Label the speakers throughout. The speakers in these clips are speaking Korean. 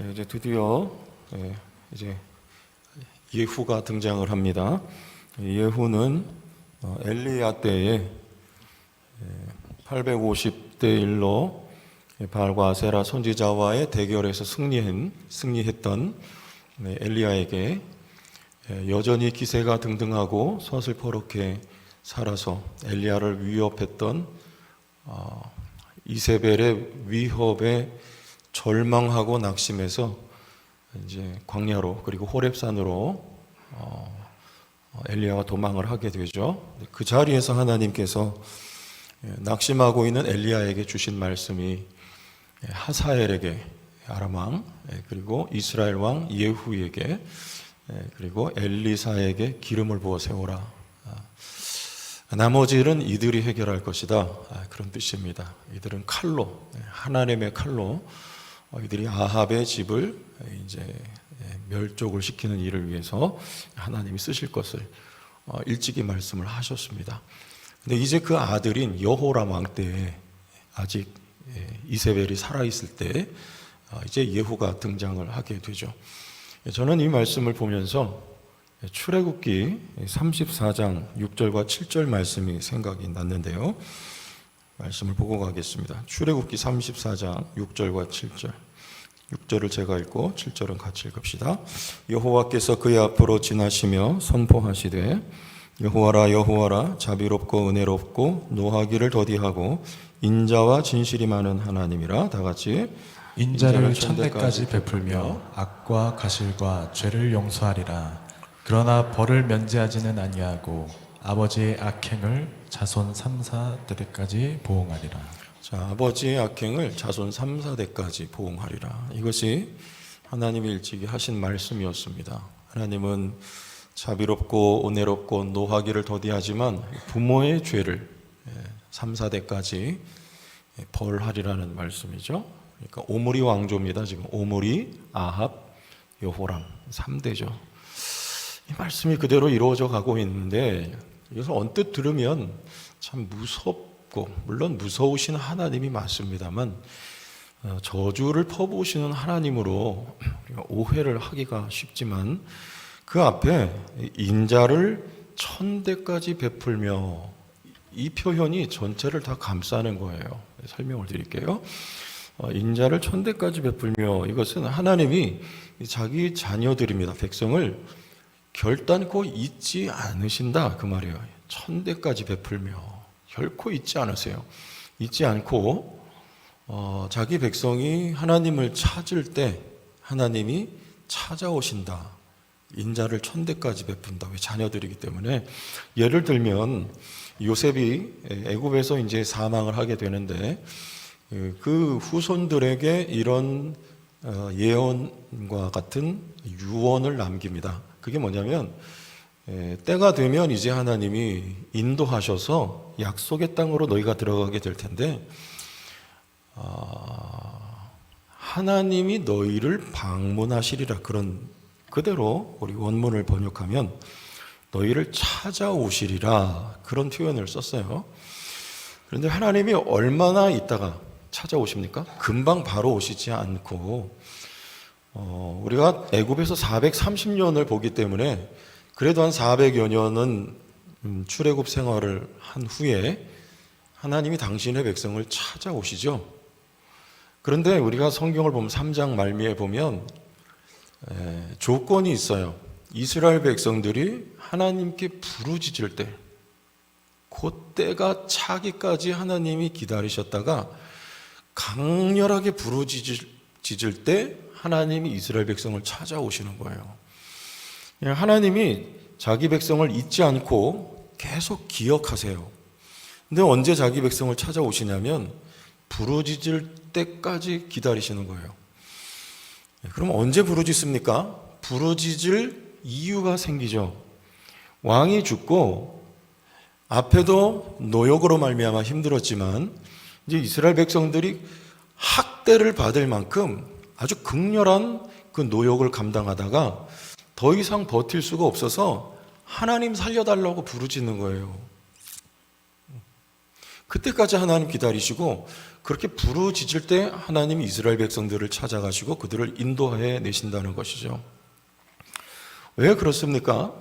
Speaker 1: 이제 드디어 이제 예후가 등장을 합니다. 예후는 엘리야 때에 850대 1로 바알과 아세라 선지자와의 대결에서 승리했던 엘리야에게 여전히 기세가 등등하고 서슬퍼렇게 살아서 엘리야를 위협했던 이세벨의 위협에 절망하고 낙심해서 이제 광야로 그리고 호렙산으로 엘리야가 도망을 하게 되죠. 그 자리에서 하나님께서 낙심하고 있는 엘리야에게 주신 말씀이 하사엘에게 아람 왕, 그리고 이스라엘 왕 예후에게, 그리고 엘리사에게 기름을 부어 세우라. 나머지 일은 이들이 해결할 것이다. 그런 뜻입니다. 이들은 칼로, 하나님의 칼로 이들이 아합의 집을 이제 멸족을 시키는 일을 위해서 하나님이 쓰실 것을 일찍이 말씀을 하셨습니다. 근데 이제 그 아들인 여호람 왕 때에 아직 이세벨이 살아있을 때 이제 예후가 등장을 하게 되죠. 저는 이 말씀을 보면서 출애굽기 34장 6절과 7절 말씀이 생각이 났는데요. 말씀을 보고 가겠습니다. 출애굽기 34장 6절과 7절. 6절을 제가 읽고 7절은 같이 읽읍시다. 여호와께서 그의 앞으로 지나시며 선포하시되 여호와라 여호와라 자비롭고 은혜롭고 노하기를 더디하고 인자와 진실이 많은 하나님이라. 다 같이
Speaker 2: 인자를 천대까지 베풀며 악과 가실과 죄를 용서하리라. 그러나 벌을 면제하지는 아니하고 아버지의 악행을 자손 3, 4대까지 보응하리라.
Speaker 1: 자, 아버지의 악행을 자손 3, 4대까지 보응하리라. 이것이 하나님이 일찍이 하신 말씀이었습니다. 하나님은 자비롭고 은혜롭고 노하기를 더디하지만 부모의 죄를 3, 4대까지 벌하리라는 말씀이죠. 그러니까 오므리 왕조입니다. 지금 오므리, 아합, 여호람 3대죠. 이 말씀이 그대로 이루어져 가고 있는데 이것을 언뜻 들으면 참 무섭고, 물론 무서우신 하나님이 맞습니다만 저주를 퍼부으시는 하나님으로 오해를 하기가 쉽지만 그 앞에 인자를 천대까지 베풀며, 이 표현이 전체를 다 감싸는 거예요. 설명을 드릴게요. 인자를 천대까지 베풀며, 이것은 하나님이 자기 자녀들입니다. 백성을 결단코 잊지 않으신다 그 말이에요. 천대까지 베풀며 결코 잊지 않으세요. 잊지 않고 자기 백성이 하나님을 찾을 때 하나님이 찾아오신다. 인자를 천대까지 베푼다. 왜? 자녀들이기 때문에. 예를 들면 요셉이 애굽에서 이제 사망을 하게 되는데 그 후손들에게 이런 예언과 같은 유언을 남깁니다. 그게 뭐냐면 때가 되면 이제 하나님이 인도하셔서 약속의 땅으로 너희가 들어가게 될 텐데 하나님이 너희를 방문하시리라. 그런 그대로 우리 원문을 번역하면 너희를 찾아오시리라. 그런 표현을 썼어요. 그런데 하나님이 얼마나 있다가 찾아오십니까? 금방 바로 오시지 않고 우리가 애굽에서 430년을 보기 때문에 그래도 한 400여 년은 출애굽 생활을 한 후에 하나님이 당신의 백성을 찾아오시죠. 그런데 우리가 성경을 보면 3장 말미에 보면 조건이 있어요. 이스라엘 백성들이 하나님께 부르짖을 때, 그때가 차기까지 하나님이 기다리셨다가 강렬하게 부르짖을 때 하나님이 이스라엘 백성을 찾아오시는 거예요. 하나님이 자기 백성을 잊지 않고 계속 기억하세요. 근데 언제 자기 백성을 찾아오시냐면 부르짖을 때까지 기다리시는 거예요. 그럼 언제 부르짖습니까? 부르짖을 이유가 생기죠. 왕이 죽고 앞에도 노역으로 말미암아 힘들었지만 이제 이스라엘 백성들이 학대를 받을 만큼 아주 극렬한 그 노역을 감당하다가 더 이상 버틸 수가 없어서 하나님 살려달라고 부르짖는 거예요. 그때까지 하나님 기다리시고 그렇게 부르짖을 때 하나님이 이스라엘 백성들을 찾아가시고 그들을 인도해 내신다는 것이죠. 왜 그렇습니까?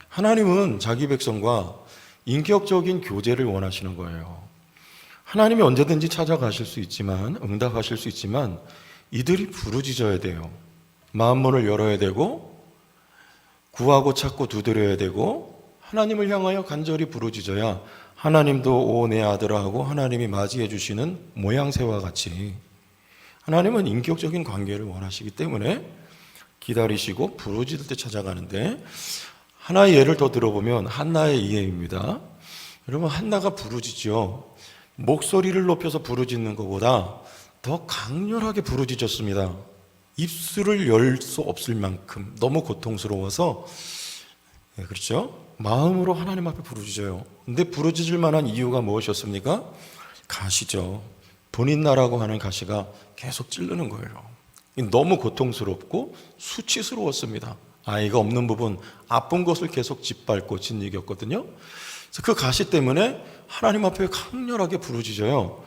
Speaker 1: 하나님은 자기 백성과 인격적인 교제를 원하시는 거예요. 하나님이 언제든지 찾아가실 수 있지만, 응답하실 수 있지만 이들이 부르짖어야 돼요. 마음문을 열어야 되고 구하고 찾고 두드려야 되고 하나님을 향하여 간절히 부르짖어야 하나님도 오 내 아들아 하고 하나님이 맞이해 주시는 모양새와 같이 하나님은 인격적인 관계를 원하시기 때문에 기다리시고 부르짖을 때 찾아가는데, 하나의 예를 더 들어보면 한나의 이해입니다. 여러분, 한나가 부르짖죠. 목소리를 높여서 부르짖는 것보다 더 강렬하게 부르짖었습니다. 입술을 열 수 없을 만큼 너무 고통스러워서, 그렇죠? 마음으로 하나님 앞에 부르짖어요. 근데 부르짖을 만한 이유가 무엇이었습니까? 가시죠. 본인 나라고 하는 가시가 계속 찌르는 거예요. 너무 고통스럽고 수치스러웠습니다. 아이가 없는 부분, 아픈 것을 계속 짓밟고 짓이겼거든요. 그래서 그 가시 때문에 하나님 앞에 강렬하게 부르짖어요.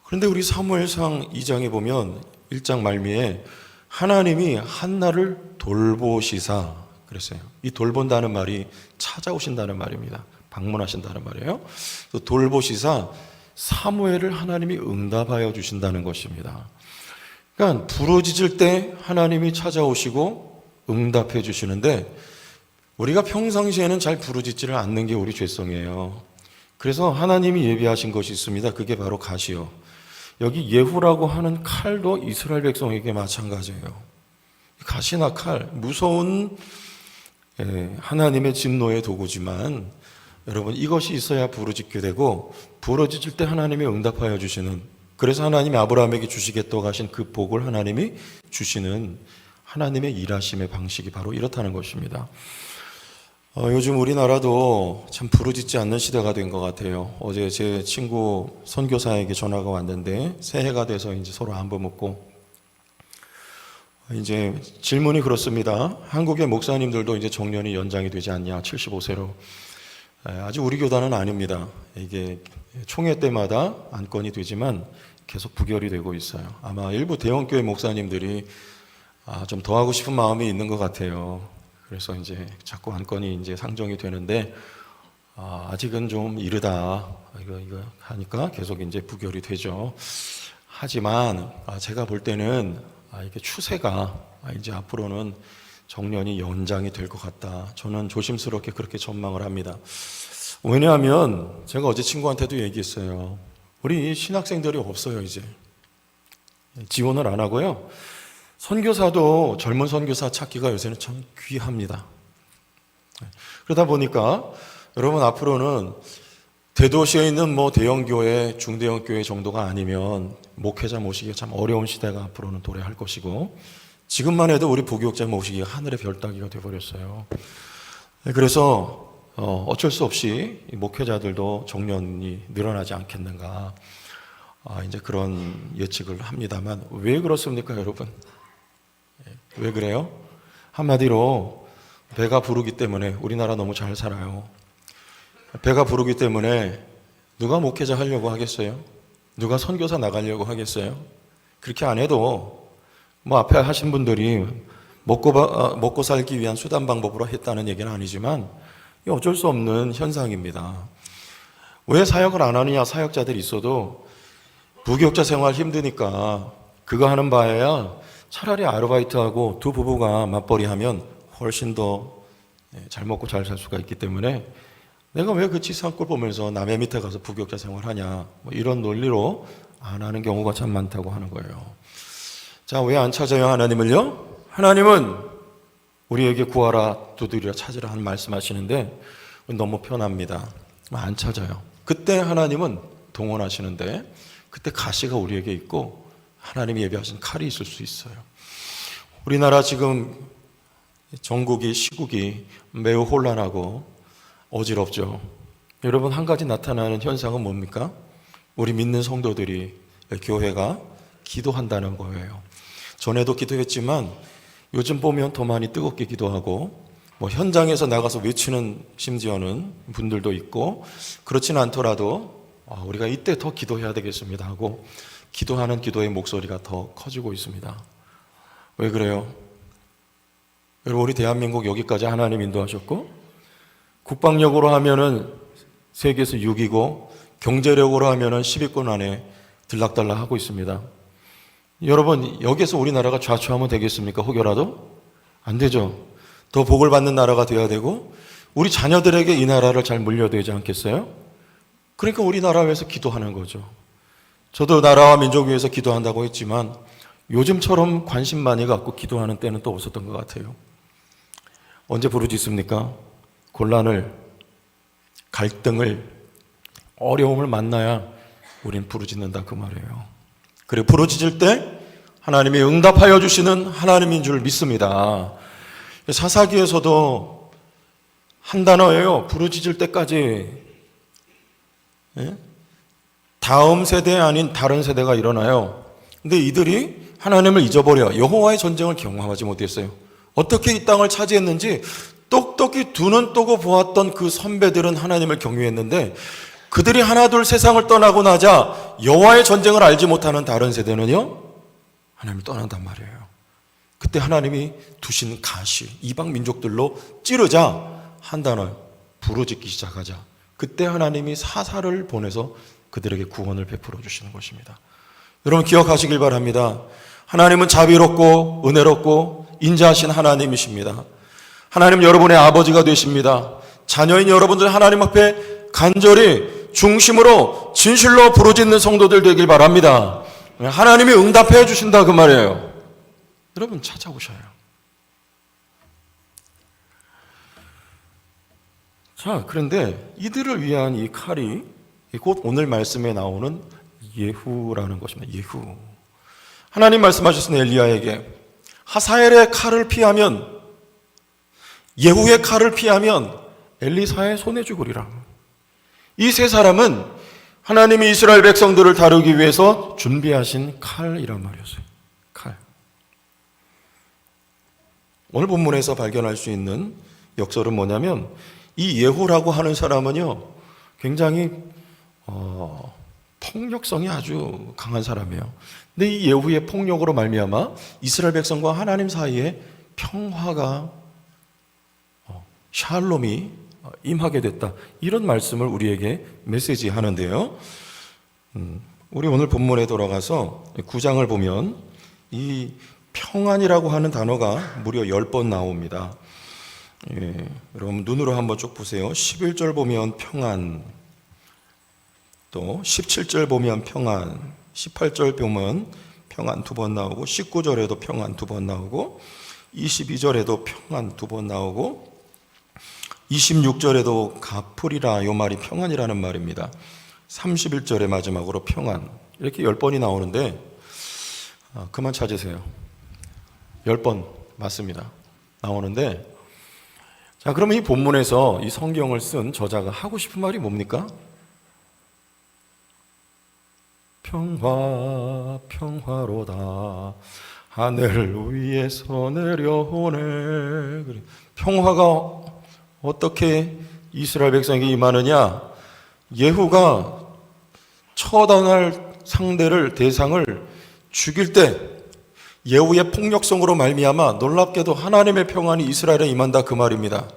Speaker 1: 그런데 우리 사무엘상 2장에 보면 1장 말미에 하나님이 한나를 돌보시사 그랬어요. 이 돌본다는 말이 찾아오신다는 말입니다. 방문하신다는 말이에요. 돌보시사 사무엘을 하나님이 응답하여 주신다는 것입니다. 그러니까 부르짖을 때 하나님이 찾아오시고 응답해 주시는데, 우리가 평상시에는 잘 부르짖지를 않는 게 우리 죄성이에요. 그래서 하나님이 예비하신 것이 있습니다. 그게 바로 가시요. 여기 예후라고 하는 칼도 이스라엘 백성에게 마찬가지예요. 가시나 칼, 무서운 하나님의 진노의 도구지만 여러분, 이것이 있어야 부르짖게 되고, 부르짖을 때 하나님이 응답하여 주시는, 그래서 하나님이 아브라함에게 주시겠다고 하신 그 복을 하나님이 주시는 하나님의 일하심의 방식이 바로 이렇다는 것입니다. 요즘 우리나라도 참 부르짖지 않는 시대가 된 것 같아요. 어제 제 친구 선교사에게 전화가 왔는데 새해가 돼서 이제 서로 안부 묻고, 이제 질문이 그렇습니다. 한국의 목사님들도 이제 정년이 연장이 되지 않냐, 75세로. 아직 우리 교단은 아닙니다. 이게 총회 때마다 안건이 되지만 계속 부결이 되고 있어요. 아마 일부 대형교회 목사님들이 좀 더 하고 싶은 마음이 있는 것 같아요. 그래서 이제 자꾸 안건이 이제 상정이 되는데, 아직은 좀 이르다. 이거 하니까 계속 이제 부결이 되죠. 하지만 제가 볼 때는 이게 추세가 이제 앞으로는 정년이 연장이 될 것 같다. 저는 조심스럽게 그렇게 전망을 합니다. 왜냐하면 제가 어제 친구한테도 얘기했어요. 우리 신학생들이 없어요, 이제. 지원을 안 하고요. 선교사도 젊은 선교사 찾기가 요새는 참 귀합니다. 그러다 보니까 여러분, 앞으로는 대도시에 있는 뭐 대형교회, 중대형교회 정도가 아니면 목회자 모시기가 참 어려운 시대가 앞으로는 도래할 것이고, 지금만 해도 우리 부교육자 모시기가 하늘의 별 따기가 되어버렸어요. 그래서 어쩔 수 없이 목회자들도 정년이 늘어나지 않겠는가, 이제 그런 예측을 합니다만, 왜 그렇습니까, 여러분? 왜 그래요? 한마디로 배가 부르기 때문에 우리나라 너무 잘 살아요. 배가 부르기 때문에 누가 목회자 하려고 하겠어요? 누가 선교사 나가려고 하겠어요? 그렇게 안 해도 뭐 앞에 하신 분들이 먹고 살기 위한 수단 방법으로 했다는 얘기는 아니지만 어쩔 수 없는 현상입니다. 왜 사역을 안 하느냐? 사역자들이 있어도 부교육자 생활 힘드니까 그거 하는 바에야 차라리 아르바이트하고 두 부부가 맞벌이하면 훨씬 더 잘 먹고 잘 살 수가 있기 때문에 내가 왜 그 치사한 꼴 보면서 남의 밑에 가서 부교육자 생활하냐, 뭐 이런 논리로 안 하는 경우가 참 많다고 하는 거예요. 자, 왜 안 찾아요, 하나님을요? 하나님은 우리에게 구하라, 두드리라, 찾으라 하는 말씀하시는데 너무 편합니다. 안 찾아요. 그때 하나님은 동원하시는데, 그때 가시가 우리에게 있고 하나님이 예비하신 칼이 있을 수 있어요. 우리나라 지금 전국이, 시국이 매우 혼란하고 어지럽죠. 여러분, 한 가지 나타나는 현상은 뭡니까? 우리 믿는 성도들이, 교회가 기도한다는 거예요. 전에도 기도했지만 요즘 보면 더 많이 뜨겁게 기도하고, 뭐 현장에서 나가서 외치는 심지어는 분들도 있고, 그렇지는 않더라도 우리가 이때 더 기도해야 되겠습니다 하고 기도하는 기도의 목소리가 더 커지고 있습니다. 왜 그래요? 여러분, 우리 대한민국 여기까지 하나님 인도하셨고, 국방력으로 하면은 세계에서 6위고 경제력으로 하면은 10위권 안에 들락달락 하고 있습니다. 여러분, 여기에서 우리나라가 좌초하면 되겠습니까? 혹여라도? 안 되죠. 더 복을 받는 나라가 돼야 되고 우리 자녀들에게 이 나라를 잘 물려되지 않겠어요? 그러니까 우리나라 위해서 기도하는 거죠. 저도 나라와 민족 위해서 기도한다고 했지만 요즘처럼 관심 많이 갖고 기도하는 때는 또 없었던 것 같아요. 언제 부르짖습니까? 곤란을, 갈등을, 어려움을 만나야 우린 부르짖는다 그 말이에요. 그리고 부르짖을 때 하나님이 응답하여 주시는 하나님인 줄 믿습니다. 사사기에서도 한 단어예요. 부르짖을 때까지. 다음 세대 아닌 다른 세대가 일어나요. 근데 이들이 하나님을 잊어버려 여호와의 전쟁을 경험하지 못했어요. 어떻게 이 땅을 차지했는지 똑똑히 두 눈 뜨고 보았던 그 선배들은 하나님을 경외했는데 그들이 하나둘 세상을 떠나고 나자 여호와의 전쟁을 알지 못하는 다른 세대는요, 하나님을 떠난단 말이에요. 그때 하나님이 두신 가시, 이방 민족들로 찌르자 한 단어, 부르짖기 시작하자. 그때 하나님이 사사를 보내서 그들에게 구원을 베풀어 주시는 것입니다. 여러분 기억하시길 바랍니다. 하나님은 자비롭고 은혜롭고 인자하신 하나님이십니다. 하나님 여러분의 아버지가 되십니다. 자녀인 여러분들 하나님 앞에 간절히 중심으로 진실로 부르짖는 성도들 되길 바랍니다. 하나님이 응답해 주신다 그 말이에요. 여러분 찾아오셔요. 자, 그런데 이들을 위한 이 칼이 곧 오늘 말씀에 나오는 예후라는 것입니다. 예후. 하나님 말씀하셨으니 엘리야에게 하사엘의 칼을 피하면, 예후의 칼을 피하면 엘리사의 손에 죽으리라. 이 세 사람은 하나님이 이스라엘 백성들을 다루기 위해서 준비하신 칼이란 말이었어요. 칼. 오늘 본문에서 발견할 수 있는 역설은 뭐냐면 이 예후라고 하는 사람은요 굉장히 폭력성이 아주 강한 사람이에요. 근데 이 예후의 폭력으로 말미암아 이스라엘 백성과 하나님 사이에 평화가 샬롬이 임하게 됐다. 이런 말씀을 우리에게 메시지하는데요. 우리 오늘 본문에 돌아가서 9장을 보면 이 평안이라고 하는 단어가 무려 10번 나옵니다. 여러분 눈으로 한번 쭉 보세요. 11절 보면 평안, 또 17절 보면 평안, 18절 보면 평안 2번 나오고 19절에도 평안 2번 나오고 22절에도 평안 2번 나오고 26절에도 가풀이라 요 말이 평안이라는 말입니다. 31절의 마지막으로 평안, 이렇게 10번이 나오는데 그만 찾으세요. 10번 맞습니다. 나오는데 자, 그러면 이 본문에서 이 성경을 쓴 저자가 하고 싶은 말이 뭡니까? 평화 평화로다 하늘 위에서 내려오네. 평화가 어떻게 이스라엘 백성에게 임하느냐? 예후가 처단할 상대를, 대상을 죽일 때 예후의 폭력성으로 말미암아 놀랍게도 하나님의 평안이 이스라엘에 임한다 그 말입니다.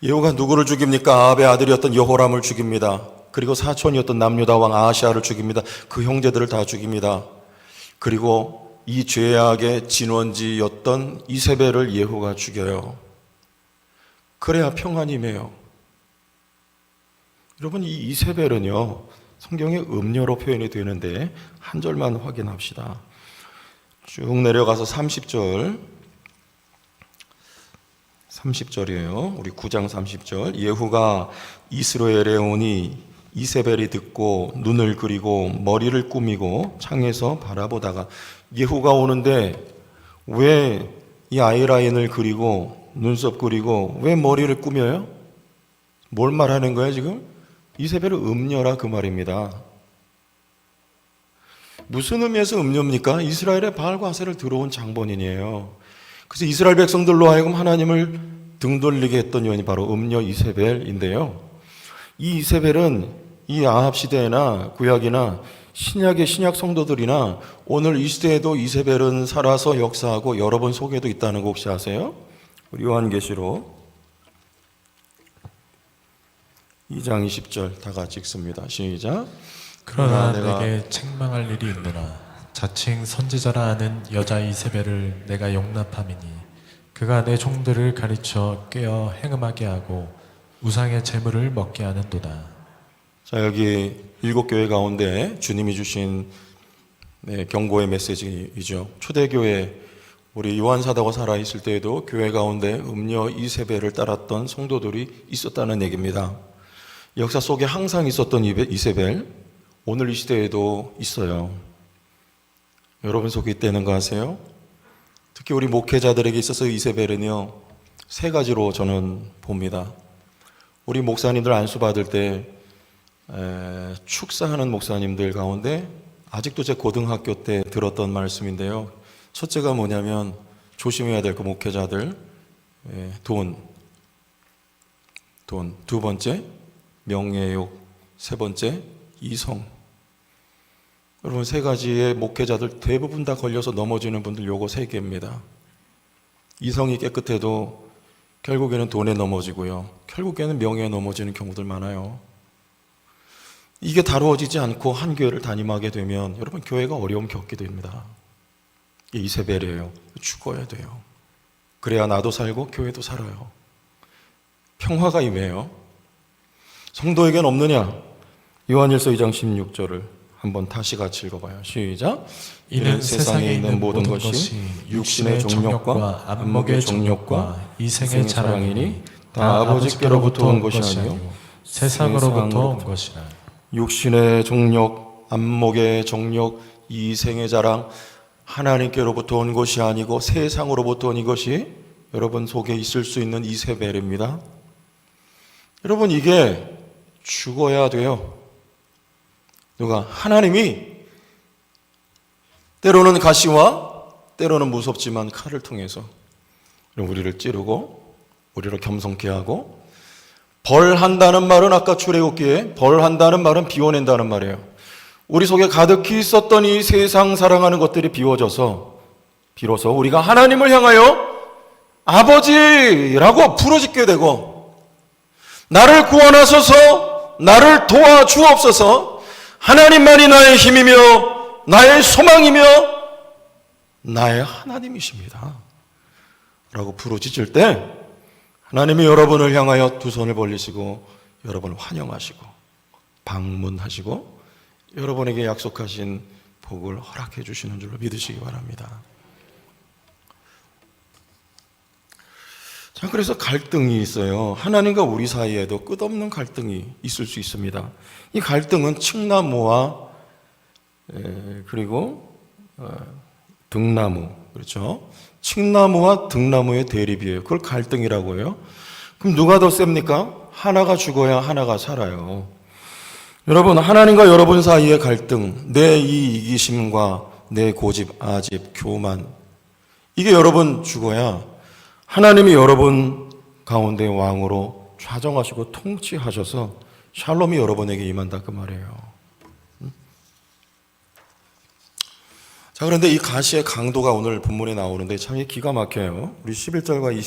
Speaker 1: 예후가 누구를 죽입니까? 아합의 아들이었던 여호람을 죽입니다. 그리고 사촌이었던 남유다 왕 아하시아를 죽입니다. 그 형제들을 다 죽입니다. 그리고 이 죄악의 진원지였던 이세벨을 예후가 죽여요. 그래야 평안이 임해요. 여러분 이 이세벨은요 성경에 음녀로 표현이 되는데 한 절만 확인합시다. 쭉 내려가서 30절이에요. 우리 9장 30절. 예후가 이스라엘에 오니 이세벨이 듣고 눈을 그리고 머리를 꾸미고 창에서 바라보다가, 예후가 오는데 왜 이 아이라인을 그리고 눈썹 그리고 왜 머리를 꾸며요? 뭘 말하는 거예요 지금? 이세벨은 음녀라 그 말입니다. 무슨 의미에서 음녀입니까? 이스라엘의 바알과 아세라를 들어온 장본인이에요. 그래서 이스라엘 백성들로 하여금 하나님을 등돌리게 했던 요인이 바로 음녀 이세벨인데요. 이 이세벨은 이 아합 시대나 구약이나 신약의 신약 성도들이나 오늘 이 시대에도 이세벨은 살아서 역사하고 여러분 속에도 있다는 거 혹시 아세요? 우리 요한계시록 2장 20절 다 같이 읽습니다. 시작.
Speaker 2: 그러나 내게 책망할 일이 있노라. 자칭 선지자라 하는 여자 이세벨을 내가 용납함이니 그가 내 종들을 가르쳐 꿰어 행음하게 하고 우상의 재물을 먹게 하는도다.
Speaker 1: 자, 여기 7교회 가운데 주님이 주신 경고의 메시지이죠. 초대교회 우리 요한 사도가 살아있을 때에도 교회 가운데 음녀 이세벨을 따랐던 성도들이 있었다는 얘기입니다. 역사 속에 항상 있었던 이세벨, 오늘 이 시대에도 있어요. 여러분 속에 있다는 거 아세요? 특히 우리 목회자들에게 있어서 이세벨은요, 3가지로 저는 봅니다. 우리 목사님들 안수 받을 때 축사하는 목사님들 가운데 아직도 제 고등학교 때 들었던 말씀인데요. 첫째가 뭐냐면 조심해야 될 그 목회자들, 돈. 2번째 명예욕, 3번째 이성. 여러분 3가지의 목회자들 대부분 다 걸려서 넘어지는 분들 요거 3개입니다. 이성이 깨끗해도 결국에는 돈에 넘어지고요. 결국에는 명예에 넘어지는 경우들 많아요. 이게 다루어지지 않고 한 교회를 담임하게 되면 여러분 교회가 어려움 겪게 됩니다. 이게 이세벨이에요. 죽어야 돼요. 그래야 나도 살고 교회도 살아요. 평화가 임해요. 성도에겐 없느냐? 요한일서 2장 16절을 한번 다시 같이 읽어봐요. 시작.
Speaker 2: 이는 세상에 있는 모든 것이 육신의 정욕과 안목의 정욕과 이생의 자랑이니 다 아버지께로부터 온 것이 아니요 세상으로부터 온 것이라.
Speaker 1: 육신의 정욕, 안목의 정욕, 이생의 자랑, 하나님께로부터 온 것이 아니고 세상으로부터 온 이것이 여러분 속에 있을 수 있는 이세벨입니다. 여러분 이게 죽어야 돼요. 누가? 하나님이 때로는 가시와 때로는 무섭지만 칼을 통해서 우리를 찌르고 우리를 겸손케 하고, 벌한다는 말은 아까 출애굽기에 벌한다는 말은 비워낸다는 말이에요. 우리 속에 가득히 있었던 이 세상 사랑하는 것들이 비워져서 비로소 우리가 하나님을 향하여 아버지라고 부르짖게 되고, 나를 구원하소서, 나를 도와주옵소서, 하나님만이 나의 힘이며 나의 소망이며 나의 하나님이십니다 라고 부르짖을 때 하나님이 여러분을 향하여 두 손을 벌리시고 여러분을 환영하시고 방문하시고 여러분에게 약속하신 복을 허락해 주시는 줄로 믿으시기 바랍니다. 자, 그래서 갈등이 있어요. 하나님과 우리 사이에도 끝없는 갈등이 있을 수 있습니다. 이 갈등은 칡나무와 그리고 등나무, 그렇죠? 칡나무와 등나무의 대립이에요. 그걸 갈등이라고 해요. 그럼 누가 더 셉니까? 하나가 죽어야 하나가 살아요. 여러분, 하나님과 여러분 사이의 갈등, 내 이 이기심과 내 고집, 아집, 교만, 이게 여러분 죽어야 하나님이 여러분 가운데 왕으로 좌정하시고 통치하셔서 샬롬이 여러분에게 임한다 그 말이에요. 자, 그런데 이 가시의 강도가 오늘 본문에 나오는데 참 기가 막혀요. 우리 11절과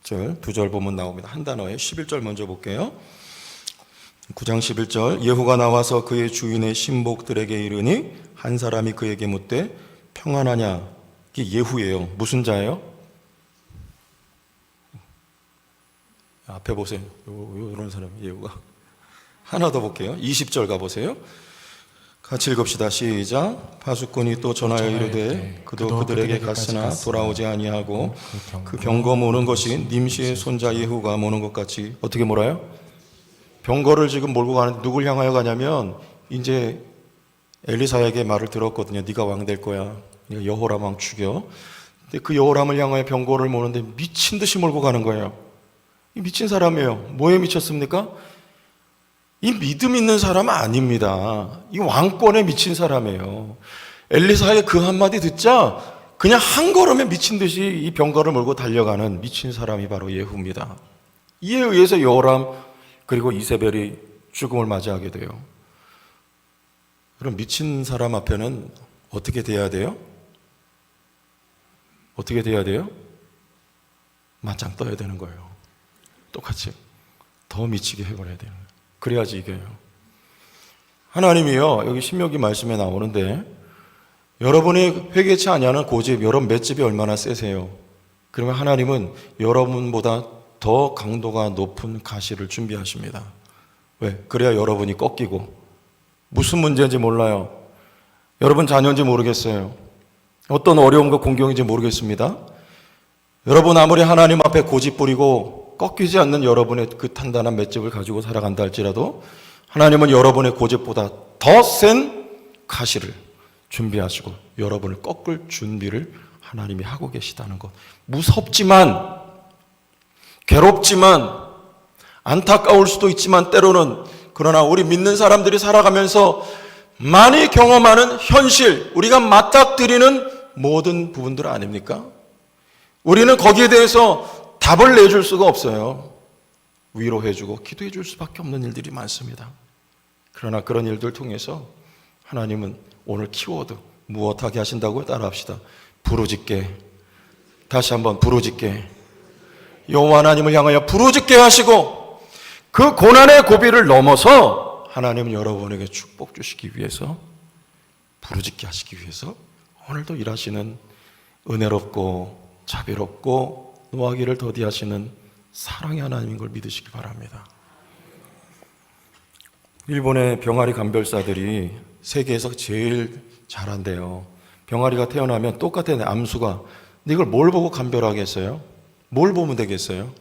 Speaker 1: 20절 두 절 보면 나옵니다. 한 단어에 11절 먼저 볼게요. 9장 11절, 예후가 나와서 그의 주인의 신복들에게 이르니 한 사람이 그에게 묻되 평안하냐? 이게 예후예요. 무슨 자예요? 앞에 보세요. 이런 사람 예후가. 하나 더 볼게요. 20절 가보세요. 같이 읽읍시다. 시작. 파수꾼이 또 전하여 이르되 그도 그들에게 갔으나 돌아오지 아니하고 그 병거 모는 것이 님시의 손자 예후가 모는 것 같이 어떻게 몰아요? 병거를 지금 몰고 가는데 누굴 향하여 가냐면 이제 엘리사에게 말을 들었거든요. 네가 왕 될 거야. 여호람 왕 죽여. 근데 그 여호람을 향하여 병거를 모는데 미친 듯이 몰고 가는 거예요. 이 미친 사람이에요. 뭐에 미쳤습니까? 이 믿음 있는 사람은 아닙니다. 이 왕권에 미친 사람이에요. 엘리사의 그 한마디 듣자 그냥 한 걸음에 미친 듯이 이 병거를 몰고 달려가는 미친 사람이 바로 예후입니다. 이에 의해서 여호람 그리고 이세벨이 죽음을 맞이하게 돼요. 그럼 미친 사람 앞에는 어떻게 돼야 돼요? 어떻게 돼야 돼요? 맞짱 떠야 되는 거예요. 똑같이 더 미치게 해버려야 되는 거예요. 그래야지 이겨요. 하나님이요, 여기 신명기 말씀에 나오는데 여러분이 회개치 아니하는 고집, 여러분 맷집이 얼마나 세세요? 그러면 하나님은 여러분보다 더 강도가 높은 가시를 준비하십니다. 왜? 그래야 여러분이 꺾이고, 무슨 문제인지 몰라요. 여러분 자녀인지 모르겠어요. 어떤 어려움과 공경인지 모르겠습니다. 여러분 아무리 하나님 앞에 고집 부리고 꺾이지 않는 여러분의 그 단단한 맷집을 가지고 살아간다 할지라도 하나님은 여러분의 고집보다 더 센 가시를 준비하시고 여러분을 꺾을 준비를 하나님이 하고 계시다는 것. 무섭지만, 괴롭지만, 안타까울 수도 있지만 때로는, 그러나 우리 믿는 사람들이 살아가면서 많이 경험하는 현실, 우리가 맞닥뜨리는 모든 부분들 아닙니까? 우리는 거기에 대해서 답을 내줄 수가 없어요. 위로해주고 기도해 줄 수밖에 없는 일들이 많습니다. 그러나 그런 일들 통해서 하나님은 오늘 키워드 무엇하게 하신다고요? 따라합시다. 부르짖게. 다시 한번 부르짖게. 여호와 하나님을 향하여 부르짖게 하시고 그 고난의 고비를 넘어서 하나님은 여러분에게 축복 주시기 위해서, 부르짖게 하시기 위해서 오늘도 일하시는 은혜롭고 자비롭고 노하기를 더디하시는 사랑의 하나님인 걸 믿으시기 바랍니다. 일본의 병아리 감별사들이 세계에서 제일 잘한대요. 병아리가 태어나면 똑같은 암수가, 근데 이걸 뭘 보고 감별하겠어요? 뭘 보면 되겠어요?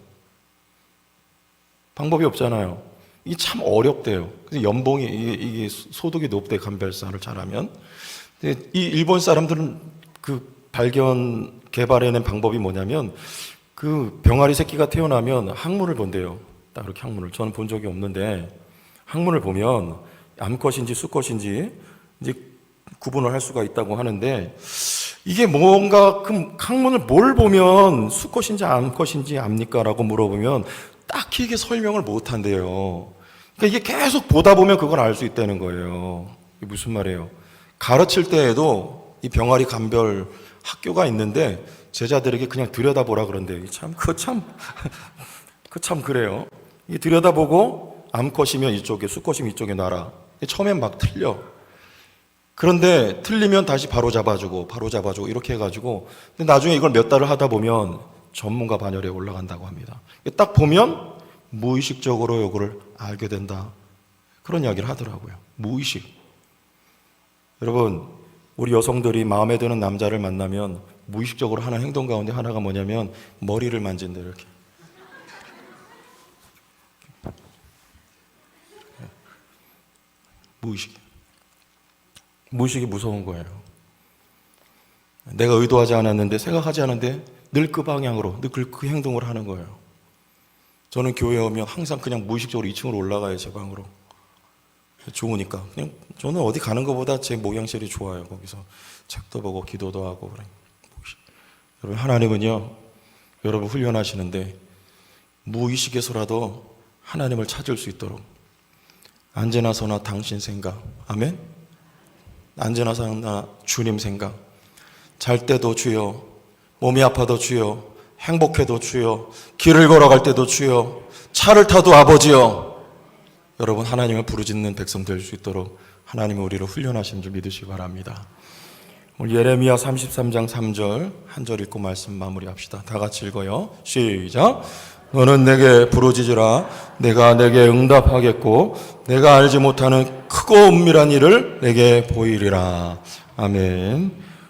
Speaker 1: 방법이 없잖아요. 이게 참 어렵대요. 그래서 연봉이, 이게 소득이 높대, 감별사를 잘하면. 근데 이 일본 사람들은 그 발견, 개발해낸 방법이 뭐냐면 그 병아리 새끼가 태어나면 항문을 본대요. 딱 이렇게 항문을. 저는 본 적이 없는데 항문을 보면 암컷인지 수컷인지 이제 구분을 할 수가 있다고 하는데, 이게 뭔가 그 항문을 뭘 보면 수컷인지 암컷인지 압니까? 라고 물어보면 딱히 이게 설명을 못 한대요. 그러니까 이게 계속 보다 보면 그걸 알 수 있다는 거예요. 이게 무슨 말이에요? 가르칠 때에도 이 병아리 감별 학교가 있는데 제자들에게 그냥 들여다보라 그런데 그거 참 그래요. 이 들여다보고 암컷이면 이쪽에, 수컷이면 이쪽에 놔라. 처음엔 막 틀려. 그런데 틀리면 다시 바로 잡아주고 이렇게 해가지고, 근데 나중에 이걸 몇 달을 하다 보면 전문가 반열에 올라간다고 합니다. 딱 보면 무의식적으로 이거를 알게 된다. 그런 이야기를 하더라고요. 무의식. 여러분, 우리 여성들이 마음에 드는 남자를 만나면 무의식적으로 하는 행동 가운데 하나가 뭐냐면 머리를 만진다, 이렇게. 무의식이 무서운 거예요. 내가 의도하지 않았는데, 생각하지 않았는데 늘 그 방향으로, 늘 그 행동을 하는 거예요. 저는 교회에 오면 항상 그냥 무의식적으로 2층으로 올라가요, 제 방으로. 좋으니까. 그냥 저는 어디 가는 것보다 제 목양실이 좋아요. 거기서 책도 보고 기도도 하고. 그래. 여러분, 하나님은요, 여러분 훈련하시는데 무의식에서라도 하나님을 찾을 수 있도록 언제나 서나 당신 생각, 아멘? 언제나 서나 주님 생각, 잘 때도 주여, 몸이 아파도 주여, 행복해도 주여, 길을 걸어갈 때도 주여, 차를 타도 아버지여. 여러분, 하나님을 부르짖는 백성 될 수 있도록 하나님이 우리를 훈련하신 줄 믿으시기 바랍니다. 오늘 예레미야 33장 3절 한 절 읽고 말씀 마무리합시다. 다 같이 읽어요. 시작. 너는 내게 부르짖으라. 내가 내게 응답하겠고 내가 알지 못하는 크고 은밀한 일을 내게 보이리라. 아멘.